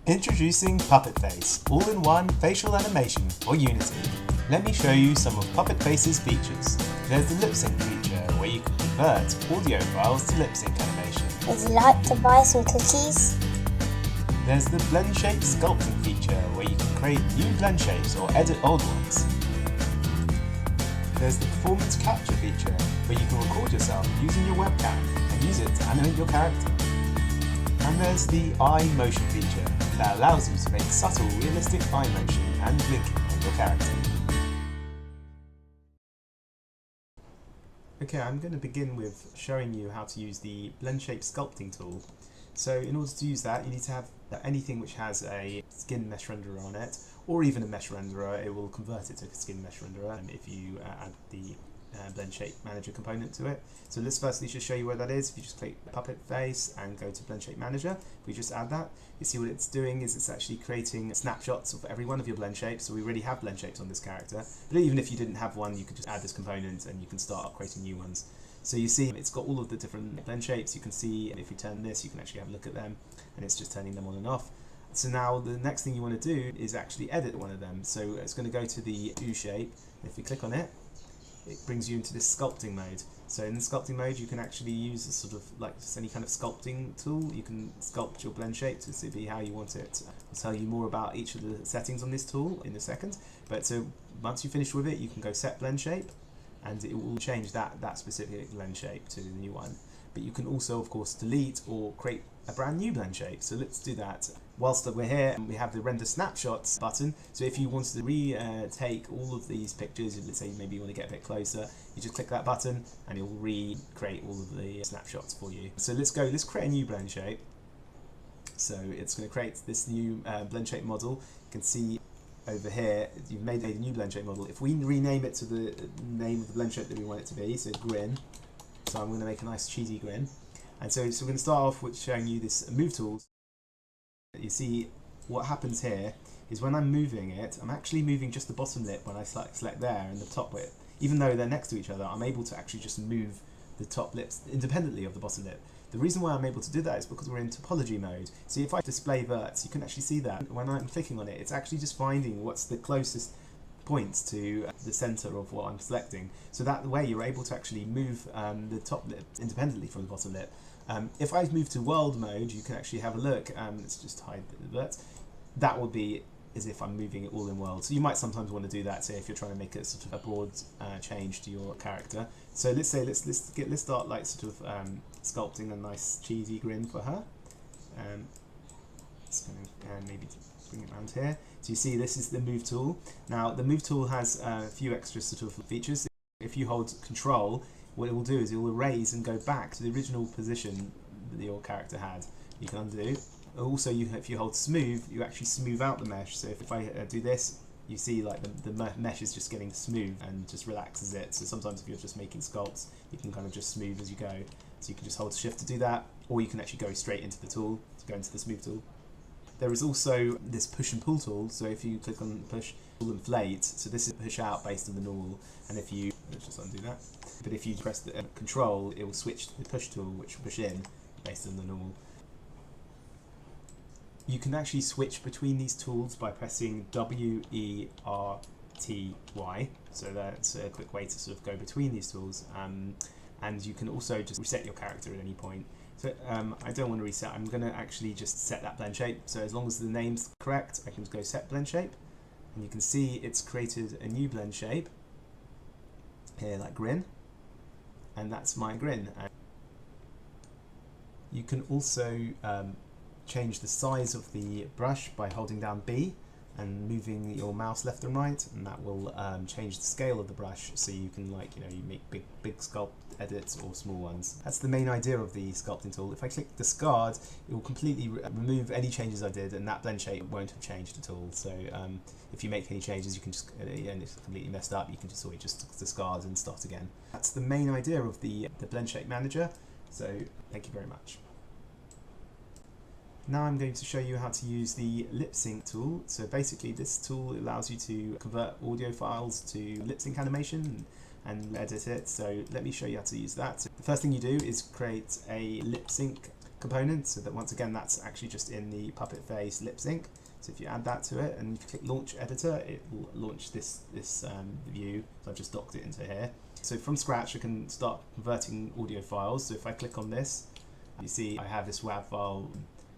Introducing Puppet Face, all-in-one facial animation for Unity. Let me show you some of Puppet Face's features. There's the lip sync feature, where you can convert audio files to lip sync animation. Would you like to buy some cookies? There's the blend shape sculpting feature, where you can create new blend shapes or edit old ones. There's the performance capture feature, where you can record yourself using your webcam and use it to animate your character. And there's the eye motion feature that allows you to make subtle, realistic eye motion and blinking on your character. Okay, I'm going to begin with showing you how to use the blend shape sculpting tool. So in order to use that, you need to have anything which has a skin mesh renderer on it, or even a mesh renderer. It will convert it to a skin mesh renderer if you add the blend shape manager component to it. So let's firstly just show you where that is. If you just click Puppet Face and go to blend shape manager, we just add that. You see what it's doing is it's actually creating snapshots of every one of your blend shapes. So we already have blend shapes on this character, but even if you didn't have one, you could just add this component and you can start creating new ones. So you see it's got all of the different blend shapes. You can see if you turn this, you can actually have a look at them, and it's just turning them on and off. So now the next thing you want to do is actually edit one of them. So it's going to go to the U shape. If you click on it, it brings you into this sculpting mode. So in the sculpting mode, you can actually use a sort of like just any kind of sculpting tool. You can sculpt your blend shape to be how you want it. I'll tell you more about each of the settings on this tool in a second. But so once you finish with it, you can go set blend shape, and it will change that specific blend shape to the new one. But you can also, of course, delete or create a brand new blend shape. So let's do that. Whilst we're here, we have the render snapshots button. So if you wanted to retake all of these pictures, let's say maybe you want to get a bit closer, you just click that button and it will recreate all of the snapshots for you. So let's create a new blend shape. So it's going to create this new blend shape model. You can see over here, you've made a new blend shape model. If we rename it to the name of the blend shape that we want it to be, so grin. So I'm going to make a nice cheesy grin. And so we're going to start off with showing you this move tool. You see what happens here is when I'm moving it, I'm actually moving just the bottom lip when I select there and the top lip. Even though they're next to each other, I'm able to actually just move the top lips independently of the bottom lip. The reason why I'm able to do that is because we're in topology mode. See, if I display verts, you can actually see that when I'm clicking on it, it's actually just finding what's the closest points to the center of what I'm selecting. So that way you're able to actually move the top lip independently from the bottom lip. If I move to world mode, you can actually have a look. Let's just hide the verts. That would be as if I'm moving it all in world. So you might sometimes want to do that, say if you're trying to make a sort of a broad change to your character. So let's say let's start like sort of sculpting a nice cheesy grin for her. It's going to maybe bring it around here. So you see this is the move tool. Now the move tool has a few extra sort of features. If you hold control, what it will do is it will erase and go back to the original position that your character had. You can undo. Also, if you hold smooth, you actually smooth out the mesh. So if I do this, you see like the mesh is just getting smooth and just relaxes it. So sometimes if you're just making sculpts, you can kind of just smooth as you go. So you can just hold shift to do that, or you can actually go straight into the tool to go into the smooth tool. There is also this push and pull tool. So if you click on push, pull, inflate, so this is push out based on the normal. And if you, let's just undo that. But if you press the control, it will switch to the push tool, which will push in based on the normal. You can actually switch between these tools by pressing W, E, R, T, Y. So that's a quick way to sort of go between these tools. And you can also just reset your character at any point. So I don't want to reset, I'm going to actually just set that blend shape. So as long as the name's correct, I can just go set blend shape. And you can see it's created a new blend shape here, like grin. And that's my grin. You can also change the size of the brush by holding down B and moving your mouse left and right, and that will change the scale of the brush, so you can, like, you know, you make big sculpt edits or small ones. That's the main idea of the sculpting tool. If I click discard, it will completely remove any changes I did, and that blend shape won't have changed at all. So if you make any changes, you can just, and it's completely messed up, you can just always just discard and start again. That's the main idea of the blend shape manager. So thank you very much. Now I'm going to show you how to use the lip sync tool. So basically this tool allows you to convert audio files to lip sync animation and edit it. So let me show you how to use that. So the first thing you do is create a lip sync component, so that once again that's actually just in the Puppet Face lip sync. So if you add that to it and you click Launch Editor, it will launch this view. So I've just docked it into here. So from scratch I can start converting audio files. So if I click on this, you see I have this WAV file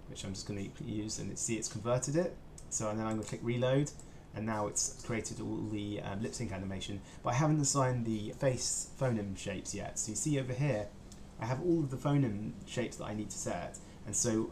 which I'm just going to use, and see it's converted it. So and then I'm going to click Reload, and now it's created all the lip sync animation, but I haven't assigned the face phoneme shapes yet. So you see over here I have all of the phoneme shapes that I need to set, and so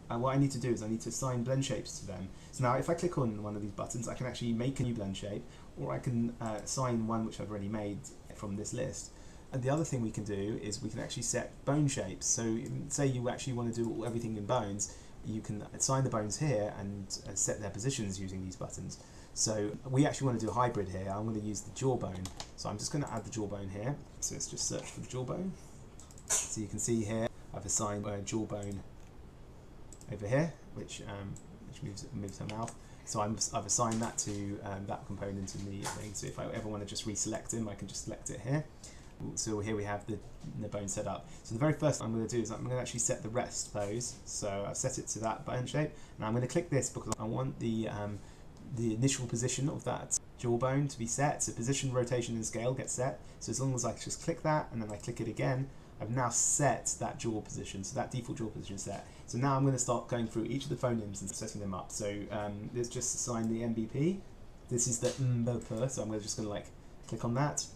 what I need to do is I need to assign blend shapes to them. So now if I click on one of these buttons, I can actually make a new blend shape, or I can assign one which I've already made from this list. And the other thing we can do is we can actually set bone shapes. So say you actually want to do everything in bones, you can assign the bones here and set their positions using these buttons. So we actually want to do a hybrid here. I'm going to use the jawbone. So I'm just going to add the jawbone here. So let's just search for the jawbone. So you can see here I've assigned a jawbone over here, which moves her mouth. So I've assigned that to that component in the thing. So if I ever want to just reselect him, I can just select it here. So here we have the bone set up. So the very first thing I'm going to do is I'm going to actually set the rest pose. So I've set it to that bone shape. Now I'm going to click this because I want the initial position of that jawbone to be set. So position, rotation and scale get set. So as long as I just click that and then I click it again, I've now set that jaw position. So that default jaw position is set. So now I'm going to start going through each of the phonemes and setting them up. So let's just assign the MBP. This is the MBP, so I'm just going to like click on that.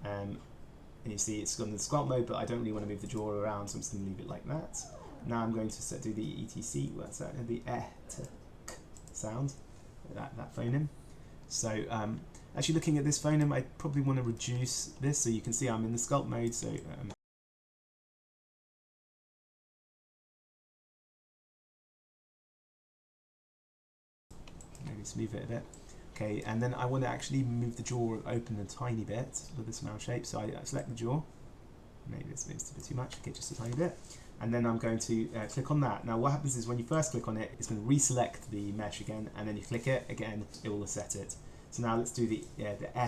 And you see it's gone in the sculpt mode, but I don't really want to move the jaw around, so I'm just going to leave it like that. Now I'm going to do the ETC, what's that? The sound, that phoneme. So actually looking at this phoneme, I probably want to reduce this, so you can see I'm in the sculpt mode. So maybe smooth it a bit. Okay, and then I want to actually move the jaw open a tiny bit with this mouse shape. So I select the jaw. Maybe it's a bit too much. Okay, just a tiny bit. And then I'm going to click on that. Now what happens is when you first click on it, it's going to reselect the mesh again, and then you click it again, it will set it. So now let's do the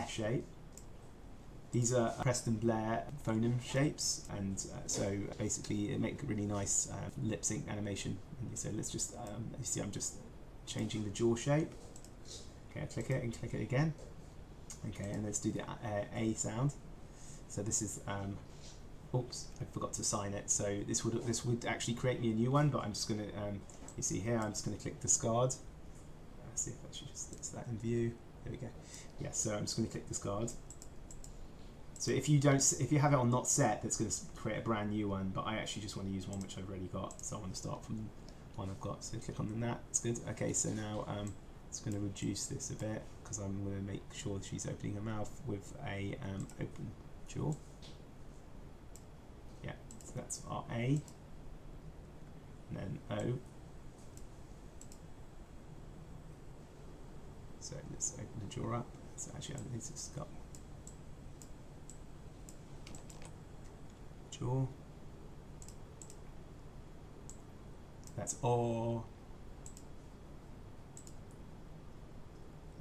shape. These are Preston Blair phoneme shapes, and so basically it makes a really nice lip sync animation. And so let's just you see I'm just changing the jaw shape. Okay, I click it and click it again. Okay, and let's do the A sound. So this is oops, I forgot to assign it. So this would actually create me a new one, but I'm just going to you see here I'm just going to click discard. Let's see if I should just fix that in view. There we go. Yeah, so I'm just going to click discard. So if you have it on not set, that's going to create a brand new one. But I actually just want to use one which I've already got. So I want to start from one I've got. So click on that. It's good. Okay, so now it's going to reduce this a bit because I'm going to make sure she's opening her mouth with a open jaw. Yeah, so that's our A, and then O. So let's open the jaw up. So actually I need to sculpt jaw. That's O.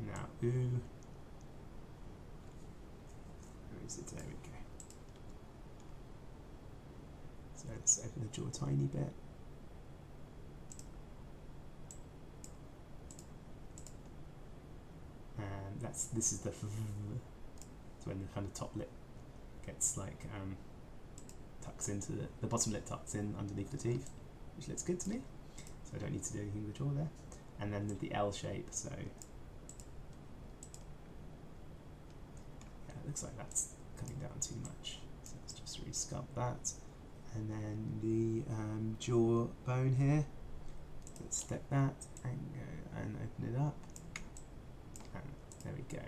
Now ooh. Where is it? There we go. So let's open the jaw a tiny bit. And this is the it's when the kind of top lip gets like tucks into the bottom lip tucks in underneath the teeth, which looks good to me. So I don't need to do anything with the jaw there. And then the L shape, so yeah, it looks like that's coming down too much. So let's just re-sculpt that. And then the jaw bone here. Let's step that and go and open it up. And there we go.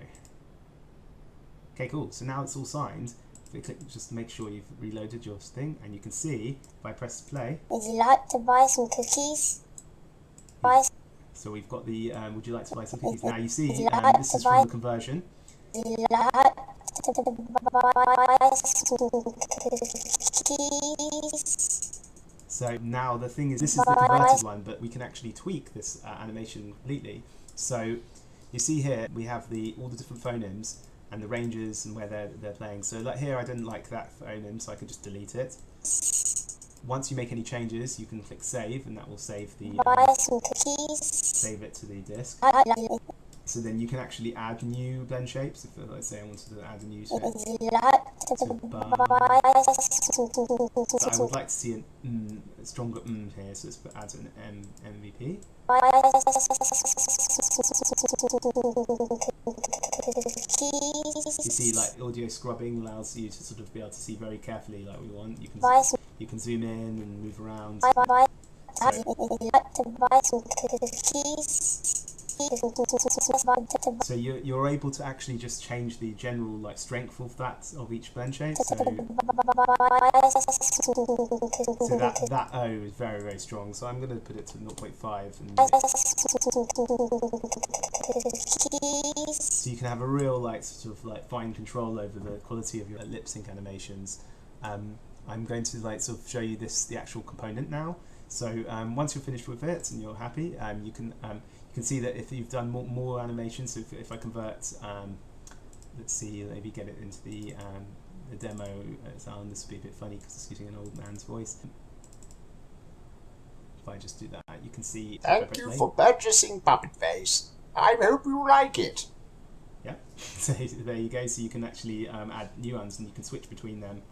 Okay, cool. So now it's all signed. If we click, just to make sure you've reloaded your thing, and you can see if I press play. Would you like to buy some cookies? So we've got the. Would you like to buy some cookies? Now you see like this is from the conversion. Would you like to buy some cookies? So now the thing is, this is the converted one, but we can actually tweak this animation completely. So you see here we have all the different phonemes and the ranges and where they're playing. So like here I didn't like that phoneme, so I could just delete it. Once you make any changes, you can click save, and that will save save it to the disk. So then you can actually add new blend shapes. If let's say I wanted to add a new shape, but I would like to see a stronger here, so let's add an MVP. You see, like, audio scrubbing allows you to sort of be able to see very carefully, like we want. You can zoom in and move around. So you're able to actually just change the general like strength of each blend shape. So that O is very, very strong. So I'm going to put it to 0.5. So you can have a real like sort of like fine control over the quality of your lip sync animations. I'm going to like sort of show you the actual component now. So once you're finished with it and you're happy, you can see that if you've done more animations. So if I convert, let's see, maybe get it into the demo sound. This will be a bit funny because it's using an old man's voice. If I just do that, you can see. Thank you for purchasing Puppet Face. I hope you like it. Yeah, so there you go. So you can actually add new ones, and you can switch between them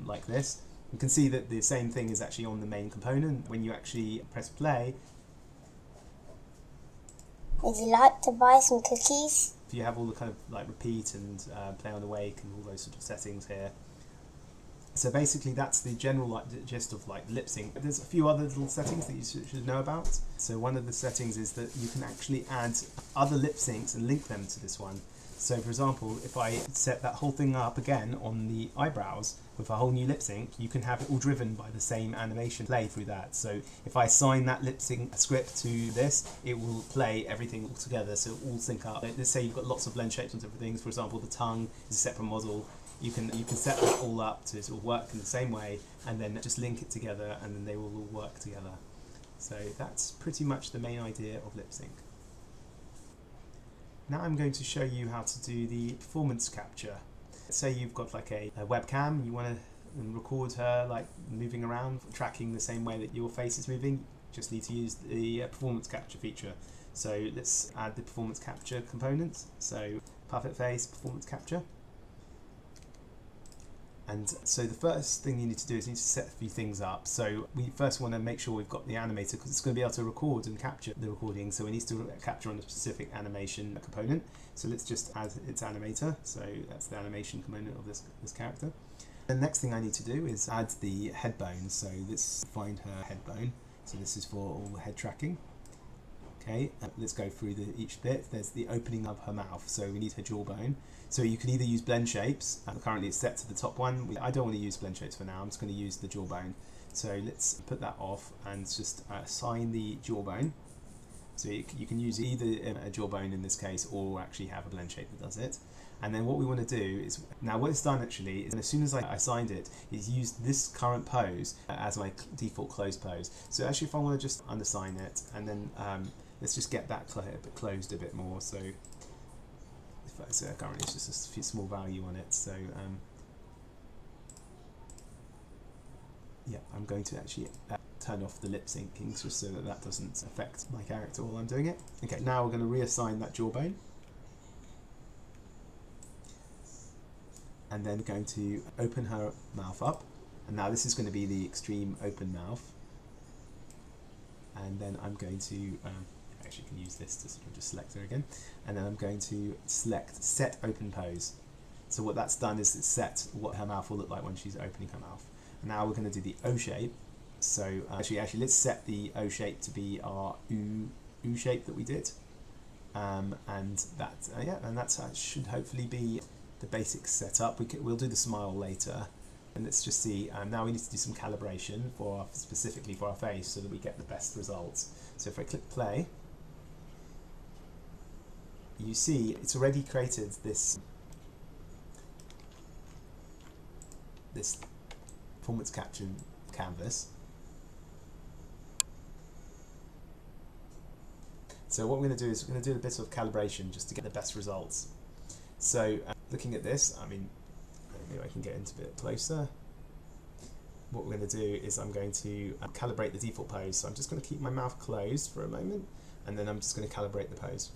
like this. You can see that the same thing is actually on the main component. When you actually press play, would you like to buy some cookies? You have all the kind of like repeat and play on awake and all those sort of settings here. So basically that's the general like gist of like lip sync. There's a few other little settings that you should know about. So one of the settings is that you can actually add other lip syncs and link them to this one. So for example, if I set that whole thing up again on the eyebrows with a whole new lip sync, you can have it all driven by the same animation play through that. So if I assign that lip sync script to this, it will play everything all together, so it will all sync up. Let's say you've got lots of blend shapes and different things. For example, the tongue is a separate model. You can set that all up to sort of work in the same way, and then just link it together, and then they will all work together. So that's pretty much the main idea of lip sync. Now I'm going to show you how to do the performance capture. Say you've got like a webcam, you want to record her like moving around, tracking the same way that your face is moving. You just need to use the performance capture feature. So let's add the performance capture component. So Puppet Face performance capture. And so the first thing you need to do is you need to set a few things up. So we first want to make sure we've got the animator, because it's going to be able to record and capture the recording. So it needs to capture on a specific animation component. So let's just add its animator. So that's the animation component of this character. The next thing I need to do is add the head bone. So let's find her head bone. So this is for all the head tracking. Okay, let's go through each bit. There's the opening of her mouth, so we need her jawbone. So you can either use blend shapes. Currently it's set to the top one. I don't want to use blend shapes for now. I'm just going to use the jawbone. So let's put that off and just assign the jawbone. So you can use either a jawbone in this case, or actually have a blend shape that does it. And then what we want to do is, now what it's done actually is, as soon as I assigned it, it's used this current pose as my default closed pose. So actually if I want to just unassign it, and then let's just get that closed a bit more. So currently it's just a few small value on it. So yeah, I'm going to actually turn off the lip syncing just so that doesn't affect my character while I'm doing it. Okay, now we're going to reassign that jawbone. And then going to open her mouth up. And now this is going to be the extreme open mouth. And then I'm going to actually can use this to sort of just select her again, and then I'm going to select set open pose. So what that's done is it's set what her mouth will look like when she's opening her mouth. And now we're going to do the O shape. So actually let's set the O shape to be our U shape that we did, and that that should hopefully be the basic setup. We'll do the smile later. And let's just see, now we need to do some calibration specifically for our face so that we get the best results. So if I click play, you see it's already created this performance capture canvas. So what we're going to do is we're going to do a bit of calibration just to get the best results. So looking at this, I mean, maybe I can get into a bit closer. what we're going to do is I'm going to calibrate the default pose. So I'm just going to keep my mouth closed for a moment, and then I'm just going to calibrate the pose.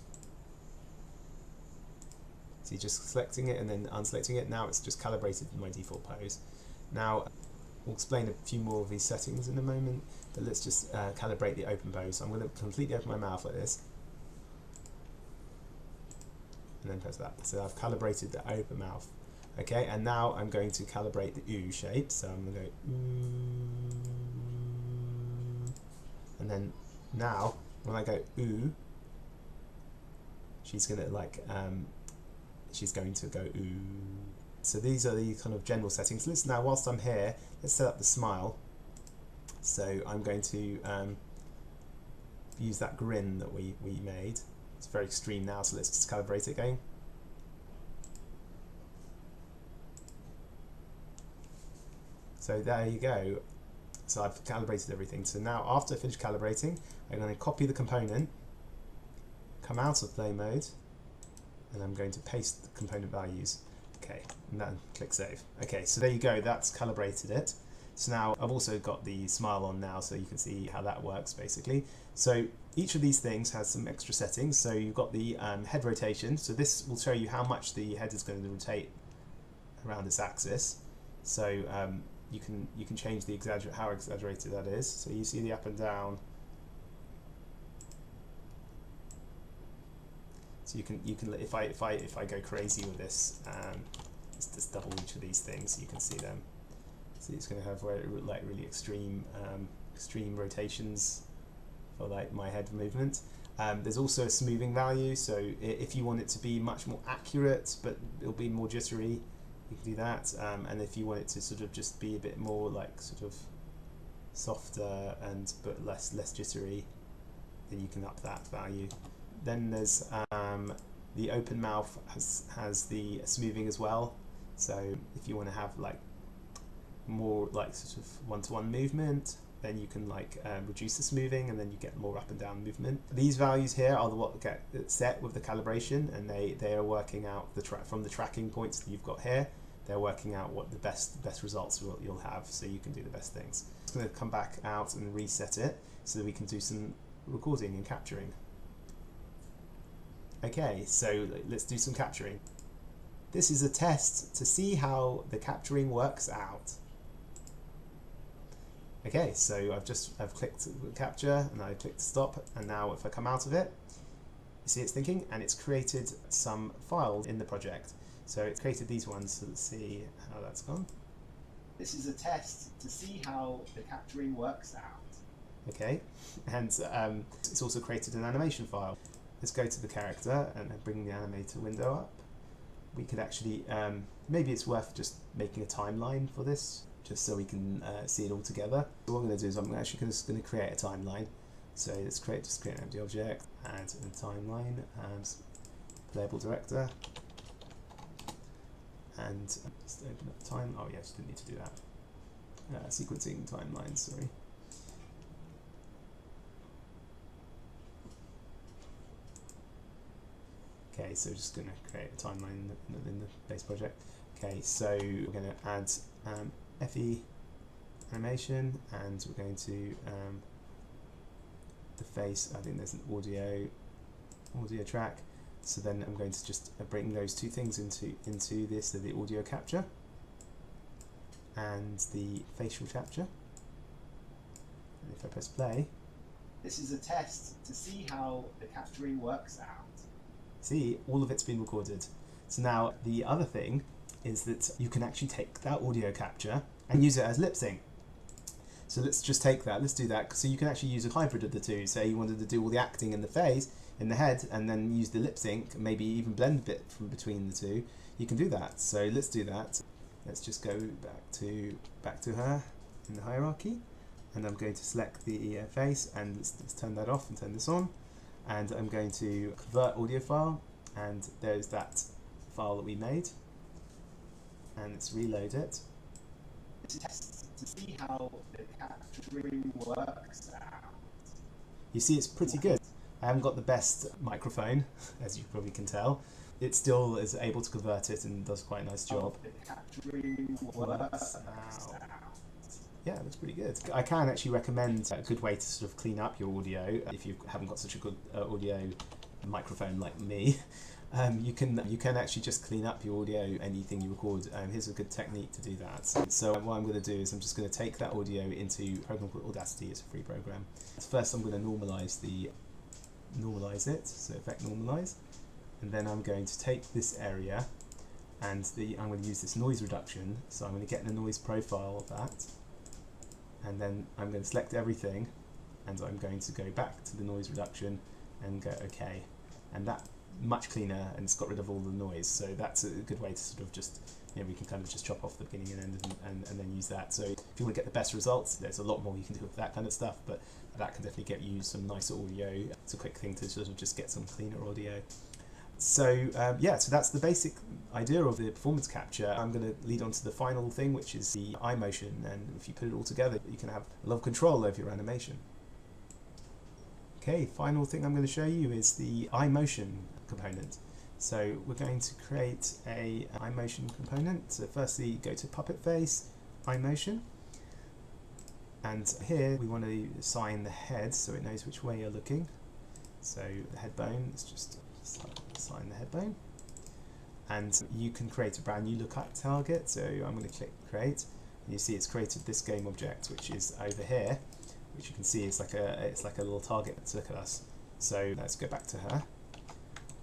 So you're just selecting it and then unselecting it. Now it's just calibrated in my default pose. Now we'll explain a few more of these settings in a moment, but let's just calibrate the open pose. So I'm going to completely open my mouth like this, and then press that. So I've calibrated the open mouth. Okay, and now I'm going to calibrate the ooh shape. So I'm going to go ooh, and then now when I go ooh, she's going to go ooh. So these are the kind of general settings. Now whilst I'm here, let's set up the smile. So I'm going to use that grin that we made. It's very extreme now, so let's just calibrate it again. So there you go. So I've calibrated everything. So now after I finish calibrating, I'm going to copy the component, come out of play mode, and I'm going to paste the component values. Okay, and then click save. Okay, so there you go, that's calibrated it. So now I've also got the smile on now, so you can see how that works basically. So each of these things has some extra settings. So you've got the head rotation. So this will show you how much the head is going to rotate around its axis. So you can change the how exaggerated that is. So you see the up and down. So you can if I go crazy with this, let's just double each of these things so you can see them. So it's going to have like really extreme rotations for like my head movement. There's also a smoothing value, so if you want it to be much more accurate but it'll be more jittery, you can do that. And if you want it to sort of just be a bit more like sort of softer but less jittery, then you can up that value. Then there's the open mouth has the smoothing as well. So if you want to have like more like sort of one-to-one movement, then you can like reduce the smoothing, and then you get more up and down movement. These values here are what get set with the calibration, and they are working out from the tracking points that you've got here. They're working out what the best results you'll have, so you can do the best things. I'm just going to come back out and reset it so that we can do some recording and capturing. Okay, so let's do some capturing. This is a test to see how the capturing works out. Okay, so I've clicked capture and I clicked stop, and now if I come out of it, you see it's thinking, and it's created some files in the project. So it's created these ones, so let's see how that's gone. This is a test to see how the capturing works out. Okay, and it's also created an animation file. Let's go to the character and bring the animator window up. We could actually, maybe it's worth just making a timeline for this, just so we can see it all together. So what I'm going to do is I'm actually just going to create a timeline. So let's just create an empty object, add a timeline, and playable director, and just open up the time. Oh yes, didn't need to do that. Sequencing timeline, sorry. Okay, so just going to create a timeline in the base project. Okay, so we're going to add FE animation, and we're going to the face. I think there's an audio track. So then I'm going to just bring those two things into this, so the audio capture and the facial capture. And if I press play, this is a test to see how the capturing works out. See, all of it's been recorded. So now the other thing is that you can actually take that audio capture and use it as lip sync. So let's just take that, let's do that. So you can actually use a hybrid of the two. Say you wanted to do all the acting in the face, in the head, and then use the lip sync, maybe even blend a bit from between the two. You can do that. So let's do that. Let's just go back to her in the hierarchy, and I'm going to select the face, and let's turn that off and turn this on. And I'm going to convert audio file, and there's that file that we made, and let's reload it. Test to see how the capturing works out. You see, it's pretty good. I haven't got the best microphone, as you probably can tell. It still is able to convert it and does quite a nice job. The capturing works out. Yeah, it looks pretty good. I can actually recommend a good way to sort of clean up your audio if you haven't got such a good audio microphone like me. You can actually just clean up your audio, anything you record. Here's a good technique to do that. So what I'm going to do is I'm just going to take that audio into a program called Audacity. It's a free program. First I'm going to normalize it, so effect normalize, and then I'm going to take this area and I'm going to use this noise reduction. So I'm going to get the noise profile of that, and then I'm going to select everything, and I'm going to go back to the noise reduction and go OK, and that much cleaner, and it's got rid of all the noise. So that's a good way to sort of just, we can kind of just chop off the beginning and end and then use that. So if you want to get the best results, there's a lot more you can do with that kind of stuff, but that can definitely get you some nicer audio. It's a quick thing to sort of just get some cleaner audio. So so that's the basic idea of the performance capture. I'm going to lead on to the final thing, which is the eye motion, and if you put it all together, you can have a lot of control over your animation. Okay, final thing I'm going to show you is the eye motion component. So we're going to create a eye motion component. So firstly, go to Puppet Face, eye motion, and here we want to assign the head so it knows which way you're looking. So the head bone, let's just assign the head bone, and you can create a brand new lookup target. So I'm going to click create, and you see it's created this game object, which is over here, which you can see is like a little target to look at us. So let's go back to her.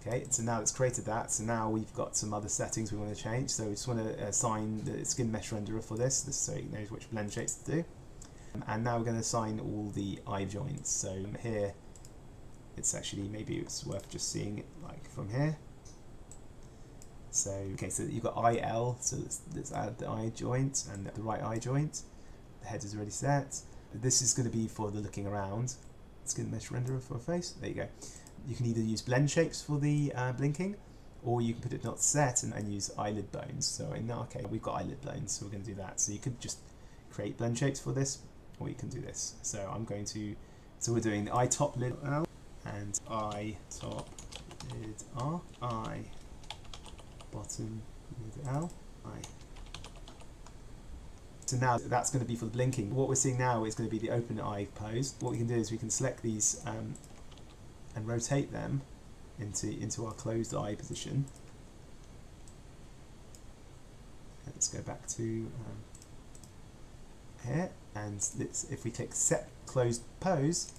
Okay, so now it's created that. So now we've got some other settings we want to change. So we just want to assign the skin mesh renderer for this so it knows which blend shapes to do. And now we're going to assign all the eye joints. So here, it's actually, maybe it's worth just seeing it like from here. So okay, so you've got IL. So let's add the eye joint and the right eye joint. The head is already set. This is going to be for the looking around. Skin mesh renderer for a face. There you go. You can either use blend shapes for the blinking, or you can put it not set and use eyelid bones. So in our case, we've got eyelid bones, so we're going to do that. So you could just create blend shapes for this, or you can do this. So I'm going to, so we're doing the eye top lid L and eye top lid R, eye bottom lid L, eye. So now that's going to be for the blinking. What we're seeing now is going to be the open eye pose. What we can do is we can select these and rotate them into our closed eye position. Let's go back to here, and if we click set closed pose,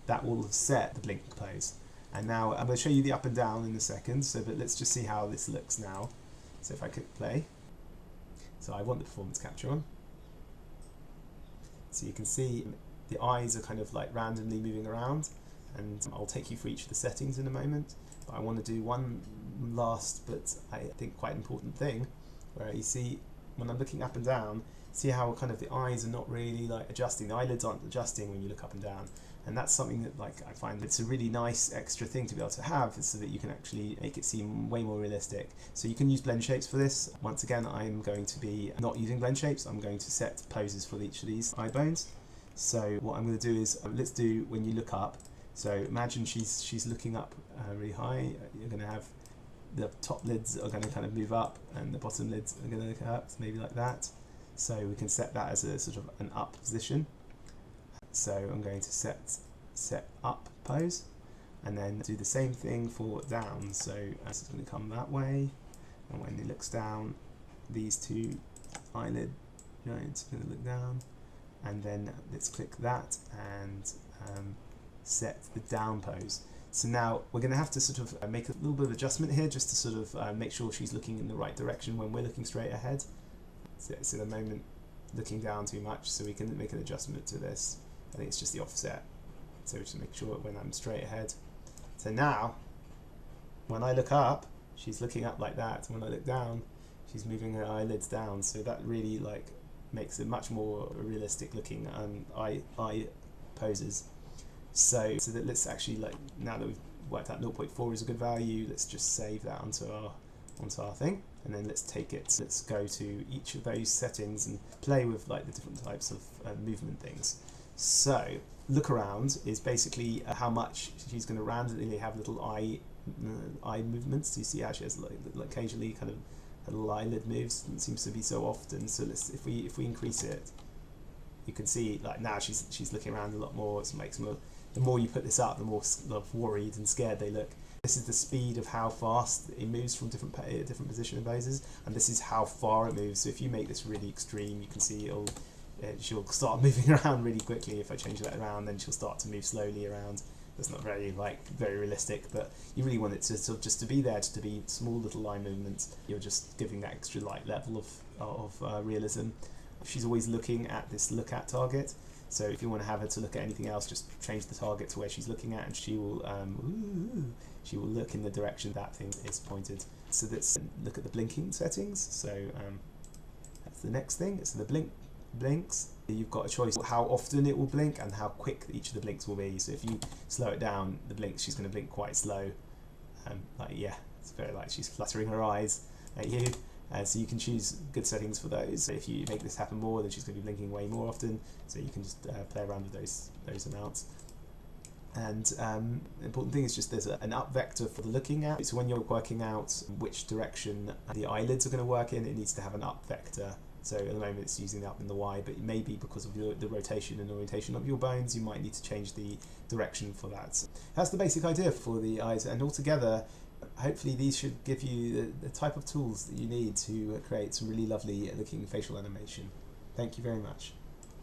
that will set the blink pose. And now I'm going to show you the up and down in a second, but let's just see how this looks now. So if I click play, so I want the performance capture on. So you can see the eyes are kind of like randomly moving around, and I'll take you through each of the settings in a moment. But I want to do one last, but I think quite important thing, where you see when I'm looking up and down, see how kind of the eyes are not really like adjusting, the eyelids aren't adjusting when you look up and down. And that's something that like I find it's a really nice extra thing to be able to have, so that you can actually make it seem way more realistic. So you can use blend shapes for this. Once again, I'm going to be not using blend shapes. I'm going to set poses for each of these eye bones. So what I'm going to do is, let's do when you look up. So imagine she's looking up really high. You're going to have the top lids are going to kind of move up, and the bottom lids are going to look up, maybe like that. So we can set that as a sort of an up position. So I'm going to set up pose, and then do the same thing for down. So it's going to come that way, and when it looks down, these two eyelid joints are going to look down, and then let's click that and set the down pose. So now we're going to have to sort of make a little bit of adjustment here, just to sort of make sure she's looking in the right direction when we're looking straight ahead. So at the moment looking down too much, so we can make an adjustment to this. I think it's just the offset, so just make sure when I'm straight ahead. So now when I look up, she's looking up like that, and when I look down, she's moving her eyelids down. So that really like makes it much more realistic looking eye poses. So that let's actually, like, now that we've worked out 0.4 is a good value, let's just save that onto our thing, and then let's take it, let's go to each of those settings and play with like the different types of movement things. So look around is basically how much she's going to randomly have little eye movements. You see how she has like occasionally kind of a little eyelid moves. It seems to be so often. So let's, if we increase it, you can see like now she's looking around a lot more. It makes them the more you put this up, the more worried and scared they look. This is the speed of how fast it moves from different position poses, and this is how far it moves. So if you make this really extreme, you can see she'll start moving around really quickly. If I change that around, then she'll start to move slowly around. That's not very realistic, but you really want it to sort of just to be there, just to be small little line movements. You're just giving that extra light level of realism. She's always looking at this look at target. So if you want to have her to look at anything else, just change the target to where she's looking at, and she will look in the direction that thing is pointed. So let's look at the blinking settings. So that's the next thing. So the blinks. You've got a choice how often it will blink and how quick each of the blinks will be. So if you slow it down, the blinks, she's going to blink quite slow. It's very like she's fluttering her eyes at you. So you can choose good settings for those. If you make this happen more, then she's going to be blinking way more often. So you can just play around with those amounts. And the important thing is just there's an up vector for the looking at. So when you're working out which direction the eyelids are going to work in, it needs to have an up vector. So at the moment it's using the up and the Y, but maybe because of the rotation and orientation of your bones, you might need to change the direction for that. That's the basic idea for the eyes, and altogether, hopefully these should give you the type of tools that you need to create some really lovely looking facial animation. Thank you very much.